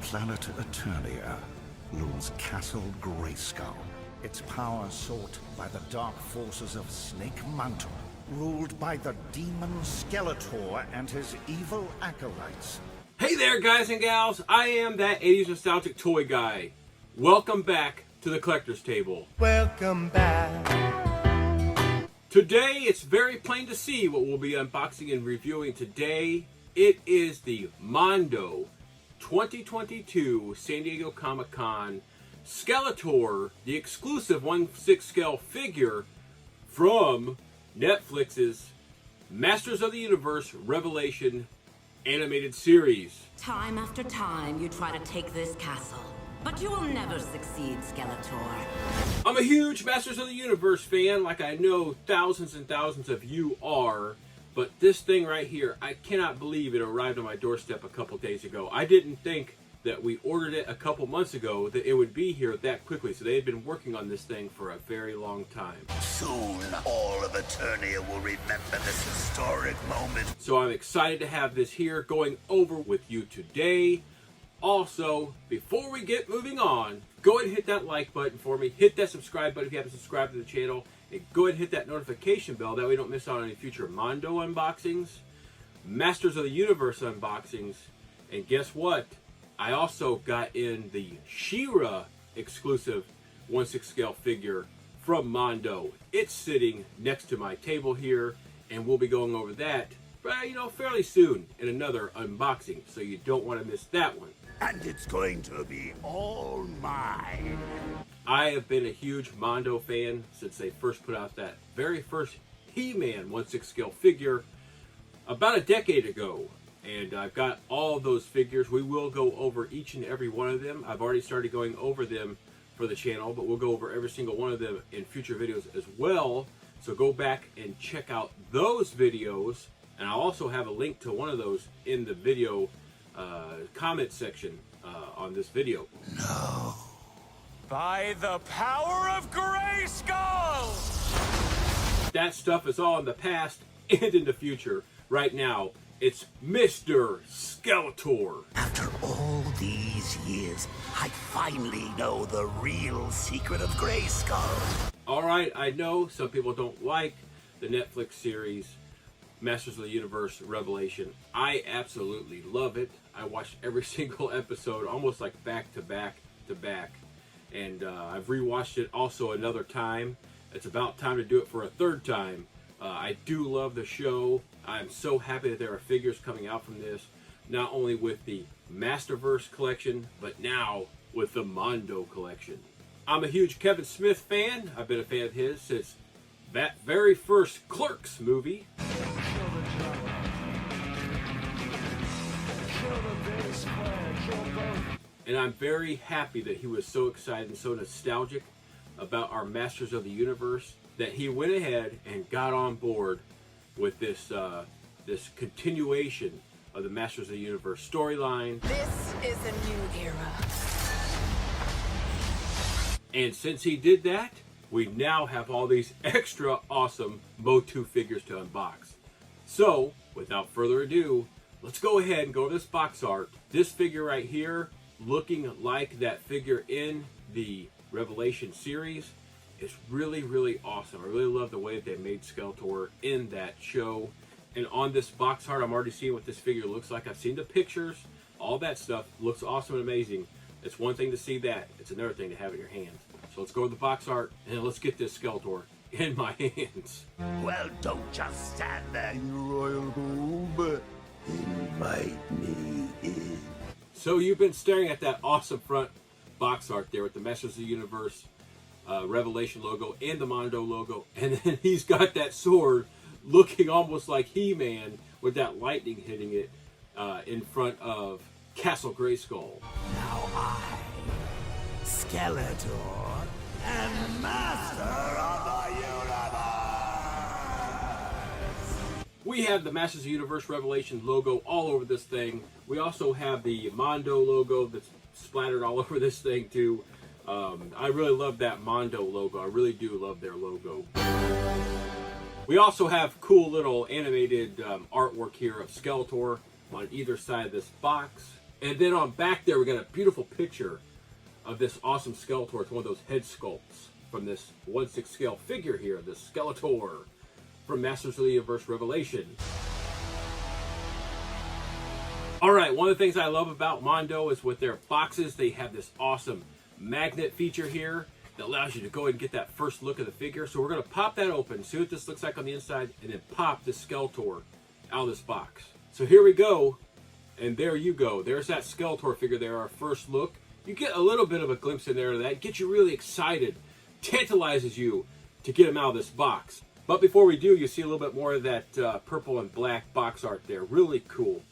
planet Eternia looms Castle Grayskull. Its power sought by the dark forces of Snake Mountain, ruled by the demon Skeletor and his evil acolytes. Hey there, guys and gals. I am that 80s nostalgic toy guy. Welcome back to the collector's table. Welcome back. Today, it's very plain to see what we'll be unboxing and reviewing today. It is the MONDO 2022 San Diego Comic-Con Skeletor, the exclusive 1/6 scale figure from Netflix's Masters of the Universe Revelation animated series. Time after time, you try to take this castle, but you will never succeed, Skeletor. I'm a huge Masters of the Universe fan, like I know thousands and thousands of you are, but this thing right here, I cannot believe it arrived on my doorstep a couple days ago. I didn't think that we ordered it a couple months ago that it would be here that quickly, so they had been working on this thing for a very long time. Soon, all of Eternia will remember this historic moment. So I'm excited to have this here going over with you today. Also, before we get moving on, go ahead and hit that like button for me. Hit that subscribe button if you haven't subscribed to the channel. And go ahead and hit that notification bell. That way you don't miss out on any future MONDO unboxings, Masters of the Universe unboxings. And guess what? I also got in the She-Ra exclusive 1/6 scale figure from MONDO. It's sitting next to my table here. And we'll be going over that, fairly soon in another unboxing. So you don't want to miss that one. And it's going to be all mine. I have been a huge MONDO fan since they first put out that very first He-Man 1/6 scale figure about a decade ago. And I've got all of those figures. We will go over each and every one of them. I've already started going over them for the channel, but we'll go over every single one of them in future videos as well. So go back and check out those videos. And I'll also have a link to one of those in the video comment section on this video. No. By the power of Grayskull! That stuff is all in the past and in the future. Right now, it's Mr. Skeletor. After all these years, I finally know the real secret of Grayskull. Alright, I know some people don't like the Netflix series Masters of the Universe Revelation. I absolutely love it. I watched every single episode almost like back to back to back. And I've rewatched it also another time. It's about time to do it for a third time. I do love the show. I'm so happy that there are figures coming out from this. Not only with the Masterverse collection, but now with the MONDO collection. I'm a huge Kevin Smith fan. I've been a fan of his since that very first Clerks movie. And I'm very happy that he was so excited and so nostalgic about our Masters of the Universe that he went ahead and got on board with this this continuation of the Masters of the Universe storyline. This is a new era. And since he did that, we now have all these extra awesome MOTU figures to unbox. So, without further ado, let's go ahead and go over this box art. This figure right here, looking like that figure in the Revelation series, is really, really awesome. I really love the way that they made Skeletor in that show. And on this box art, I'm already seeing what this figure looks like. I've seen the pictures, all that stuff. Looks awesome and amazing. It's one thing to see that. It's another thing to have it in your hands. So let's go to the box art and let's get this Skeletor in my hands. Well, don't just stand there, you royal boob. Invite me in. So you've been staring at that awesome front box art there with the Masters of the Universe Revelation logo and the MONDO logo. And then he's got that sword looking almost like He-Man with that lightning hitting it in front of Castle Grayskull. Now I, Skeletor, am Master of the Universe! We have the Masters of the Universe Revelation logo all over this thing. We also have the MONDO logo that's splattered all over this thing too. I really love that MONDO logo. I really do love their logo. We also have cool little animated artwork here of Skeletor on either side of this box. And then on back there, we got a beautiful picture of this awesome Skeletor. It's one of those head sculpts from this 1/6 scale figure here, the Skeletor from Masters of the Universe Revelation. Alright, one of the things I love about Mondo is with their boxes, they have this awesome magnet feature here that allows you to go ahead and get that first look of the figure. So we're going to pop that open, see what this looks like on the inside, and then pop the Skeletor out of this box. So here we go, and there you go. There's that Skeletor figure there, our first look. You get a little bit of a glimpse in there of that, gets you really excited, tantalizes you to get him out of this box. But before we do, you see a little bit more of that purple and black box art there. Really cool.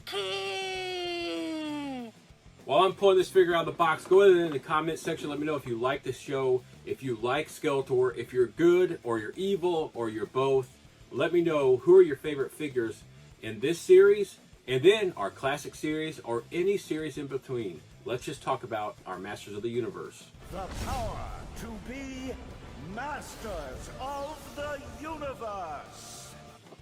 While I'm pulling this figure out of the box, go ahead in the comment section. Let me know if you like this show, if you like Skeletor, if you're good or you're evil or you're both. Let me know who are your favorite figures in this series and then our classic series or any series in between. Let's just talk about our Masters of the Universe. The power to be masters of the universe.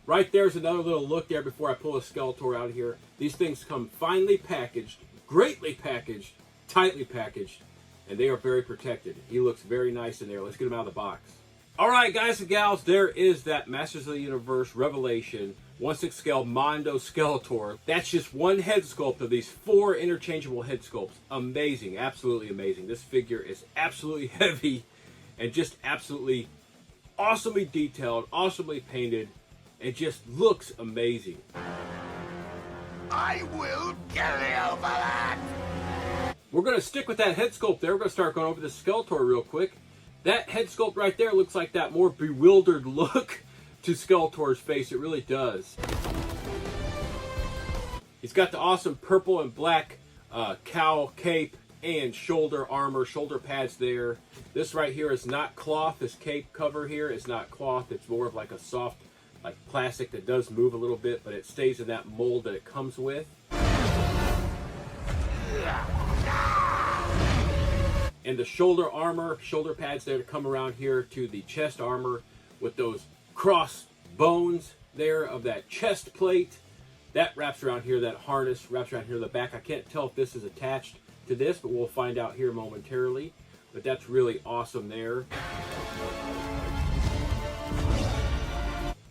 Right there's another little look there before I pull a Skeletor out of here. These things come finely packaged, greatly packaged, tightly packaged, and they are very protected. He looks very nice in there. Let's get him out of the box. Alright guys and gals, there is that Masters of the Universe Revelation 1/6 scale Mondo Skeletor. That's just one head sculpt of these 4 interchangeable head sculpts. Amazing, absolutely amazing. This figure is absolutely heavy and just absolutely awesomely detailed, awesomely painted. It just looks amazing. I will kill you for that! We're going to stick with that head sculpt there. We're going to start going over the Skeletor real quick. That head sculpt right there looks like that more bewildered look to Skeletor's face. It really does. He's got the awesome purple and black cowl cape and shoulder armor, shoulder pads there. This right here is not cloth. This cape cover here is not cloth. It's more of like a soft, like plastic that does move a little bit, but it stays in that mold that it comes with. And the shoulder armor, shoulder pads there to come around here to the chest armor with those cross bones there of that chest plate. That wraps around here, that harness wraps around here the back. I can't tell if this is attached to this, but we'll find out here momentarily. But that's really awesome there.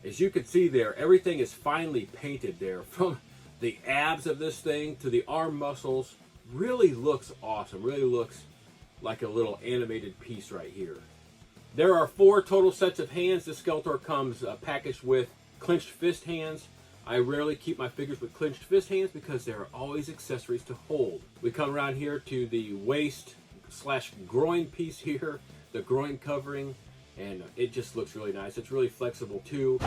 As you can see there, everything is finely painted there. From the abs of this thing to the arm muscles. Really looks awesome. Really looks like a little animated piece right here. There are 4 total sets of hands. The Skeletor comes packaged with clenched fist hands. I rarely keep my figures with clenched fist hands because there are always accessories to hold. We come around here to the waist / groin piece here, the groin covering, and it just looks really nice. It's really flexible too.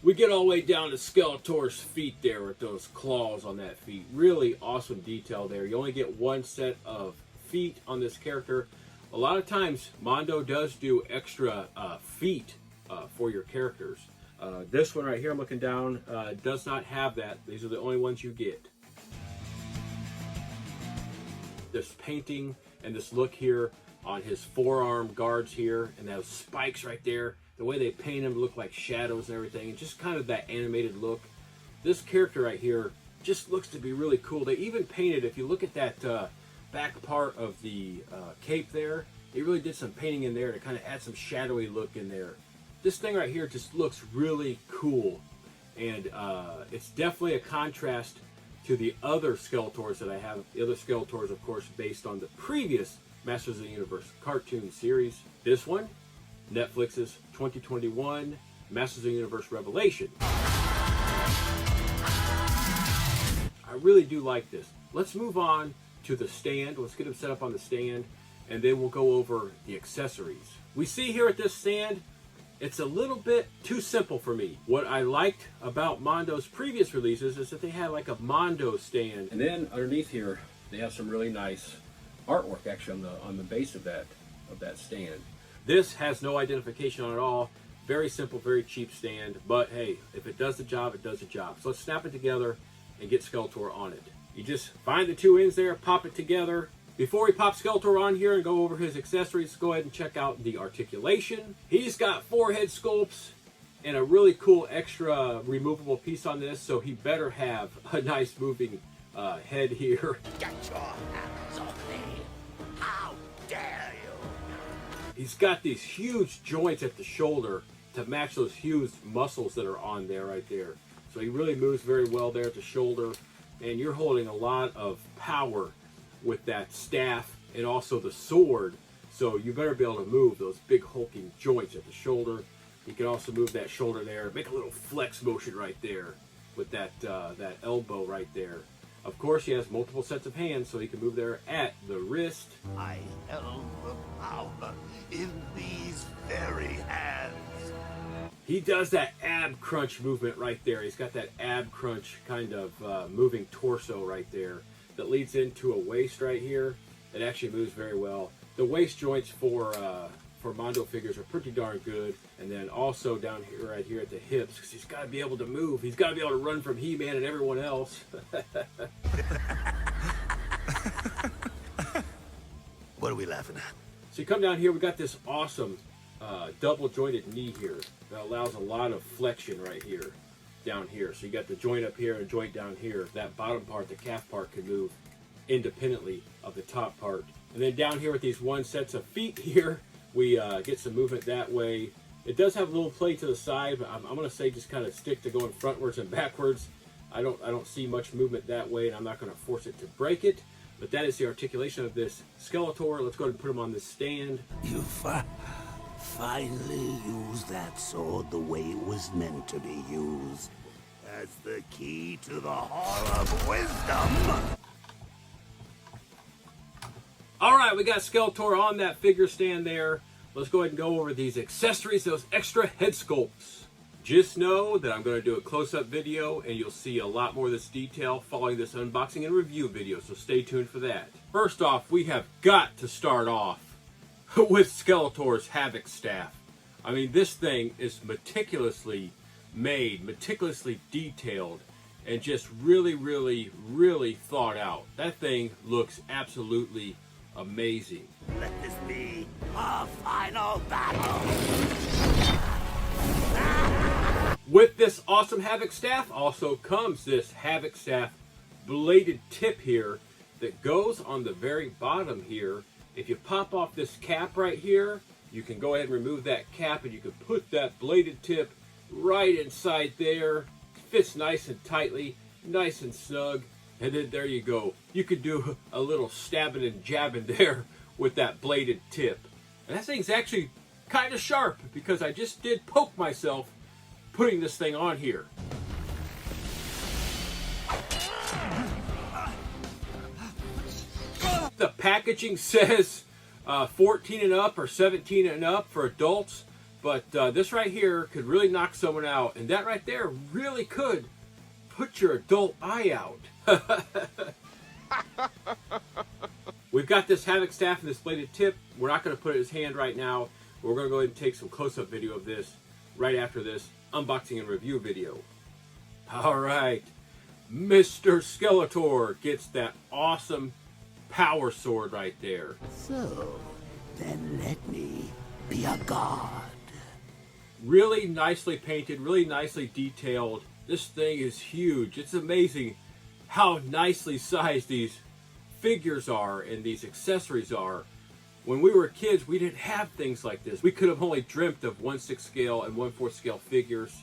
We get all the way down to Skeletor's feet there with those claws on that feet. Really awesome detail there. You only get 1 set of feet on this character. A lot of times Mondo does do extra feet for your characters. This one right here I'm looking down does not have that. These are the only ones you get. This painting and this look here on his forearm guards here and those spikes right there. The way they paint him look like shadows and everything. And just kind of that animated look. This character right here just looks to be really cool. They even painted, if you look at that back part of the cape there, they really did some painting in there to kind of add some shadowy look in there. This thing right here just looks really cool. And it's definitely a contrast to the other Skeletors that I have. The other Skeletors, of course, based on the previous Masters of the Universe cartoon series. This one, Netflix's 2021 Masters of the Universe Revelation. I really do like this. Let's move on to the stand. Let's get him set up on the stand, and then we'll go over the accessories. We see here at this stand, it's a little bit too simple for me. What I liked about Mondo's previous releases is that they had like a Mondo stand, and then underneath here they have some really nice artwork actually on the base of that stand. This has no identification on it at all. Very simple, very cheap stand, but hey, if it does the job, it does the job. So let's snap it together and get Skeletor on it. You just find the 2 ends there, pop it together. Before we pop Skeletor on here and go over his accessories, go ahead and check out the articulation. He's got 4 head sculpts and a really cool extra removable piece on this, so he better have a nice moving head here. Get your hands off me! How dare you! He's got these huge joints at the shoulder to match those huge muscles that are on there right there. So he really moves very well there at the shoulder, and you're holding a lot of power with that staff and also the sword. So you better be able to move those big hulking joints at the shoulder. You can also move that shoulder there, make a little flex motion right there with that that elbow right there. Of course, he has multiple sets of hands, so he can move there at the wrist. I held the power in these very hands. He does that ab crunch movement right there. He's got that ab crunch kind of moving torso right there that leads into a waist right here. It actually moves very well. The waist joints for Mondo figures are pretty darn good. And then also down here, right here at the hips, because he's got to be able to move. He's got to be able to run from He-Man and everyone else. What are we laughing at? So you come down here, we got this awesome double jointed knee here that allows a lot of flexion right here, down here. So you got the joint up here and joint down here. That bottom part, the calf part, can move independently of the top part. And then down here with these one sets of feet here, we get some movement that way. It does have a little play to the side, but I'm going to say just kind of stick to going frontwards and backwards. I don't see much movement that way, and I'm not going to force it to break it. But that is the articulation of this Skeletor. Let's go ahead and put him on this stand. You finally used that sword the way it was meant to be used. That's the key to the Hall of Wisdom. All right, we got Skeletor on that figure stand there. Let's go ahead and go over these accessories, those extra head sculpts. Just know that I'm going to do a close-up video, and you'll see a lot more of this detail following this unboxing and review video, so stay tuned for that. First off, we have got to start off with Skeletor's Havoc staff. I mean, this thing is meticulously made, meticulously detailed, and just really, really, really thought out. That thing looks absolutely amazing. Let this be our final battle. With this awesome Havoc staff also comes this Havoc staff bladed tip here that goes on the very bottom here. If you pop off this cap right here, you can go ahead and remove that cap, and you can put that bladed tip right inside there. Fits nice and tightly, nice and snug. And then there you go. You could do a little stabbing and jabbing there with that bladed tip. And that thing's actually kind of sharp, because I just did poke myself putting this thing on here. The packaging says 14 and up or 17 and up for adults, but this right here could really knock someone out, and that right there really could put your adult eye out. We've got this Havoc staff and this bladed tip. We're not going to put it in his hand right now. We're going to go ahead and take some close-up video of this right after this unboxing and review video. All right, Mr. Skeletor gets that awesome power sword right there. So, then let me be a god. Really nicely painted, really nicely detailed. This thing is huge. It's amazing how nicely sized these figures are and these accessories are. When we were kids, we didn't have things like this. We could have only dreamt of 1/6 scale and 1/4 scale figures,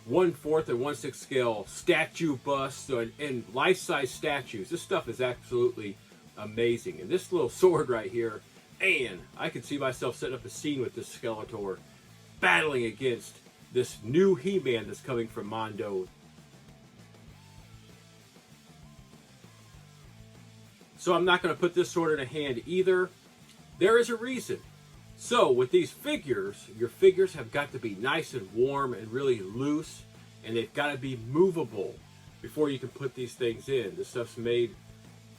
1/4 and 1/6 scale statue busts, and life-size statues. This stuff is absolutely amazing. And this little sword right here, and I could see myself setting up a scene with this Skeletor battling against this new He-Man that's coming from Mondo. So I'm not going to put this sword in a hand either. There is a reason. So with these figures, your figures have got to be nice and warm and really loose, and they've got to be movable before you can put these things in. This stuff's made,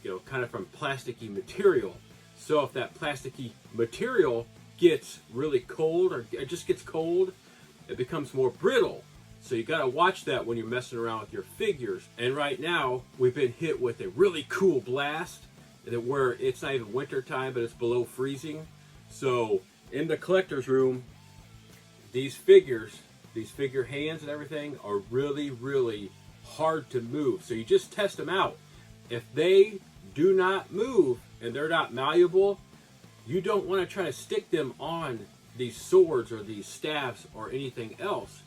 you know, kind of from plasticky material. So if that plasticky material gets really cold, or it just gets cold, it becomes more brittle. So you got to watch that when you're messing around with your figures. And right now, we've been hit with a really cool blast where it's not even winter time, but it's below freezing. So in the collector's room, these figures, these figure hands and everything are really, really hard to move. So you just test them out. If they do not move and they're not malleable, you don't want to try to stick them on these swords or these staffs or anything else,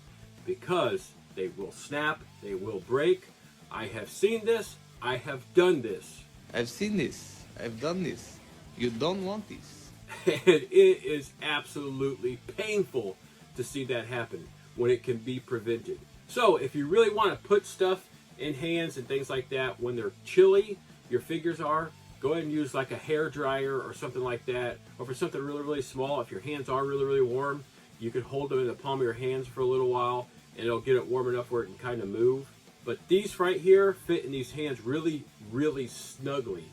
because they will snap, they will break. I have seen this, I have done this. I've seen this, I've done this. You don't want this. And it is absolutely painful to see that happen when it can be prevented. So if you really want to put stuff in hands and things like that when they're chilly, your figures are, go ahead and use like a hair dryer or something like that. Or for something really, really small, if your hands are really, really warm, you can hold them in the palm of your hands for a little while and it'll get it warm enough where it can kind of move. But these right here fit in these hands really, really snugly.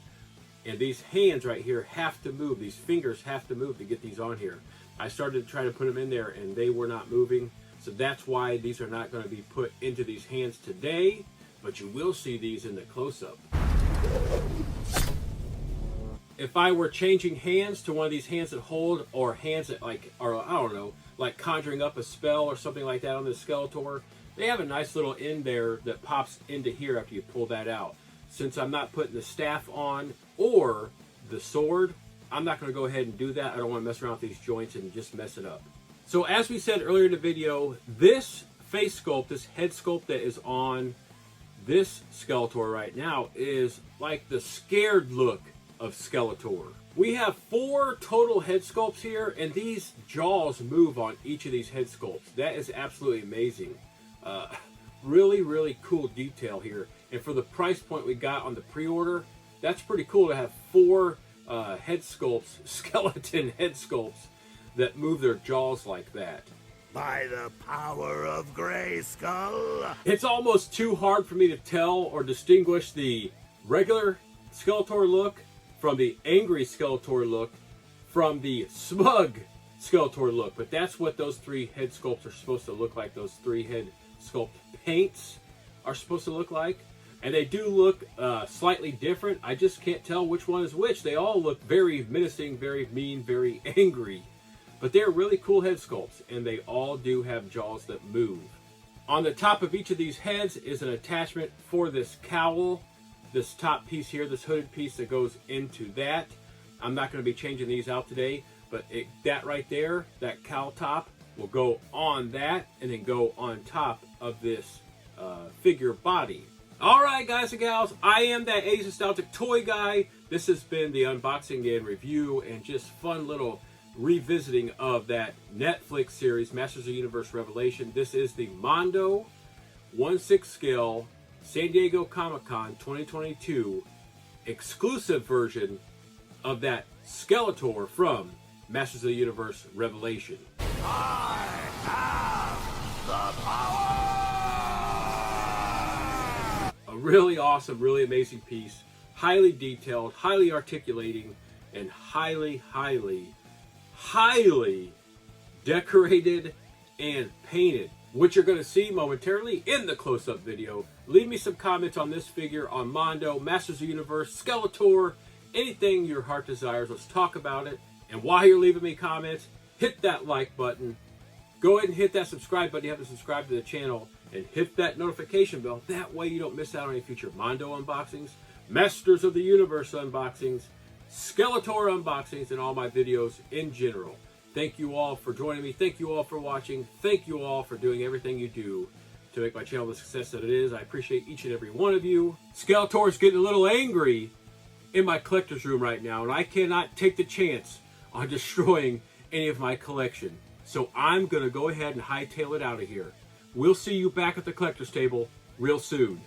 And these hands right here have to move. These fingers have to move to get these on here. I started to try to put them in there and they were not moving. So that's why these are not going to be put into these hands today. But you will see these in the close-up. If I were changing hands to one of these hands that hold, or hands that like, or I don't know, like conjuring up a spell or something like that on the Skeletor, they have a nice little end there that pops into here after you pull that out. Since I'm not putting the staff on or the sword, I'm not going to go ahead and do that. I don't want to mess around with these joints and just mess it up. So as we said earlier in the video, this face sculpt, this head sculpt that is on this Skeletor right now is like the scared look of Skeletor. We have 4 total head sculpts here, and these jaws move on each of these head sculpts. That is absolutely amazing. Really, really cool detail here. And for the price point we got on the pre-order, that's pretty cool to have 4 head sculpts, skeleton head sculpts, that move their jaws like that. By the power of Grayskull. It's almost too hard for me to tell or distinguish the regular Skeletor look from the angry Skeletor look from the smug Skeletor look. But that's what those 3 head sculpts are supposed to look like. Those 3 head sculpt paints are supposed to look like. And they do look slightly different. I just can't tell which one is which. They all look very menacing, very mean, very angry. But they're really cool head sculpts, and they all do have jaws that move. On the top of each of these heads is an attachment for this cowl, this top piece here, this hooded piece that goes into that. I'm not going to be changing these out today, but that right there, that cowl top, will go on that and then go on top of this figure body. Alright guys and gals, I am that 80s Nostalgic Toy Guy. This has been the unboxing and review and just fun little revisiting of that Netflix series, Masters of the Universe Revelation. This is the MONDO 1/6 scale San Diego Comic-Con 2022 exclusive version of that Skeletor from Masters of the Universe Revelation. I have the power! A really awesome, really amazing piece. Highly detailed, highly articulating, and highly, highly, highly decorated and painted, which you're going to see momentarily in the close-up video. Leave me some comments on this figure, on Mondo, Masters of the Universe, Skeletor, anything your heart desires. Let's talk about it. And while you're leaving me comments, hit that like button. Go ahead and hit that subscribe button. You have to subscribe to the channel and hit that notification bell. That way you don't miss out on any future Mondo unboxings, Masters of the Universe unboxings, Skeletor unboxings, and all my videos in general. Thank you all for joining me. Thank you all for watching. Thank you all for doing everything you do to make my channel the success that it is. I appreciate each and every one of you. Skeletor's getting a little angry in my collector's room right now, and I cannot take the chance on destroying any of my collection. So I'm going to go ahead and hightail it out of here. We'll see you back at the collector's table real soon.